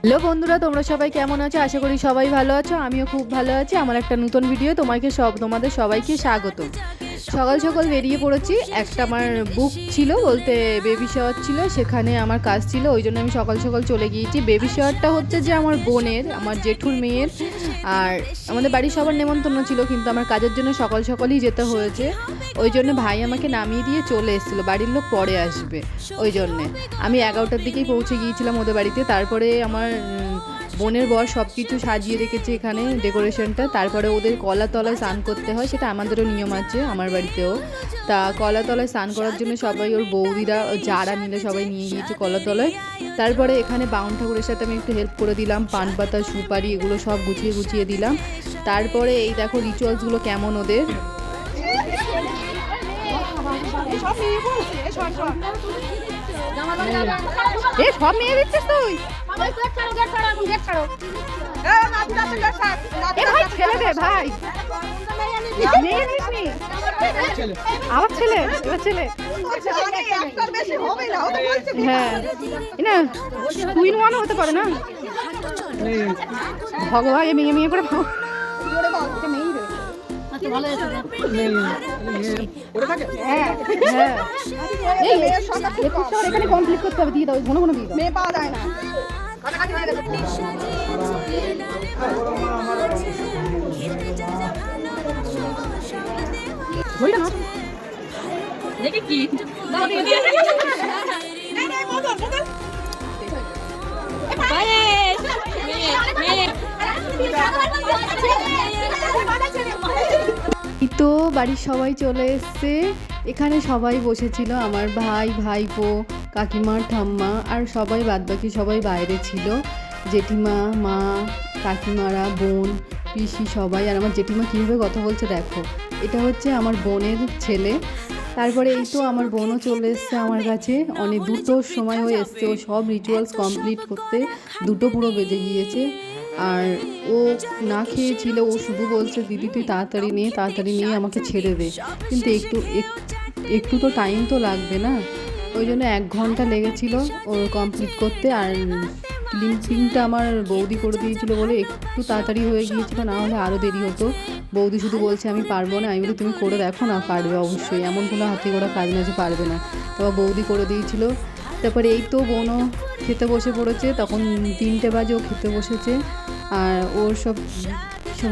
Hello বন্ধুরা, তোমরা সবাই কেমন আছো? আশা করি সবাই ভালো আছো। আমিও খুব ভালো আছি। আমার একটা নতুন ভিডিও তোমাদের সবাইকে স্বাগত। সকাল সকাল বেরিয়ে পড়েছি। একটা আমার বুক ছিল, বলতে বেবি শাওয়ার ছিল, সেখানে আমার কাজ ছিল, ওই জন্য আমি সকাল সকাল চলে গিয়েছি। বেবি শাওয়ারটা হচ্ছে যে আমার বোনের, আমার জেঠুর মেয়ের। আর আমাদের বাড়ির সবার নেমন্তন্ন ছিল, কিন্তু আমার কাজের জন্য সকাল সকালই যেতে হয়েছে। ওই জন্য ভাই আমাকে নামিয়ে দিয়ে চলে এসেছিলো, বাড়ির লোক পরে আসবে ওই জন্যে। আমি 11টার দিকেই পৌঁছে গিয়েছিলাম ওদের বাড়িতে। তারপরে আমার বোনের বর সব কিছু সাজিয়ে রেখেছে এখানে, ডেকোরেশনটা। তারপরে ওদের কলাতলায় স্নান করতে হয়, সেটা আমাদেরও নিয়ম আছে আমার বাড়িতেও। তা কলাতলায় স্নান করার জন্য সবাই, ওর বৌদিরা যারা মিলে সবাই নিয়ে গিয়েছে কলাতলায়। তারপরে এখানে বাউন ঠাকুরের সাথে আমি একটু হেল্প করে দিলাম, পান পাতা সুপারি এগুলো সব গুছিয়ে দিলাম। তারপরে এই দেখো রিচুয়ালসগুলো কেমন ওদের। সব মেয়ে দিচ্ছিস তুই? ছেলে দে ভাই, আবার ছেলে, এবার ছেলে। হ্যাঁ না, টুইন ওয়ানও হতে পারে না। ভগবান মেয়ে করে এখানে কমপ্লিট করতে হবে, দিয়ে দাও, ঘন ঘন দিয়ে দাও, মেয়ে পাওয়া যায় না। তো বাড়ির সবাই চলে এসছে, এখানে সবাই বসেছিল, আমার ভাই, ভাইপো, কাকিমা, ঠাম্মা আর সবাই, বাদবাকি সবাই বাইরে ছিল। জেঠিমা, মা, কাকিমারা, বোন, পিসি সবাই। আর আমার জেঠিমা কীভাবে কথা বলছে দেখো, এটা হচ্ছে আমার বোনের ছেলে। তারপরে এই তো আমার বোনও চলে এসছে আমার কাছে, অনেক দুটোর সময় হয়ে এসছে। ও সব রিচুয়ালস কমপ্লিট করতে 2টো পুরো বেজে গিয়েছে। আর ও না খেয়েছিল, ও শুধু বলছে দিদি তুই তাড়াতাড়ি নিয়ে আমাকে ছেড়ে দে। কিন্তু একটু তো টাইম তো লাগবে না, ওই জন্য 1 ঘন্টা লেগেছিল ওর কমপ্লিট করতে। আর ক্লিনসিংটা আমার বৌদি করে দিয়েছিল বলে একটু তাড়াতাড়ি হয়ে গিয়েছিল, না হলে আরও দেরি হতো। বৌদি শুধু বলছে আমি পারবো না, আমি বলি তুমি করে দেখো না, পারবে অবশ্যই, এমন কোনো হাতে গোড়া কাজ না যে পারবে না। তারপর বৌদি করে দিয়েছিল। তারপরে এই তো বোনও খেতে বসে পড়েছে, তখন 3টে বাজে ও খেতে বসেছে। আর ওর সব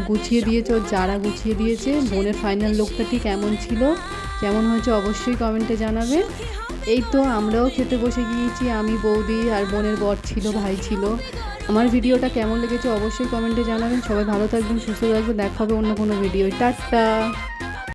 গুছিয়ে দিয়েছে, ওর যারা গুছিয়ে দিয়েছে। বোনের ফাইনাল লুকটা ঠিক কেমন ছিল, কেমন হয়েছে অবশ্যই কমেন্টে জানাবে। এই তো আমরাও খেতে বসে গিয়েছি, আমি, বৌদি আর বোনের বর ছিল, ভাই ছিল। আমার ভিডিওটা কেমন লেগেছে অবশ্যই কমেন্টে জানাবেন। সবাই ভালো থাকবেন, সুস্থ থাকবেন, দেখা হবে অন্য কোনো ভিডিও। টাটা।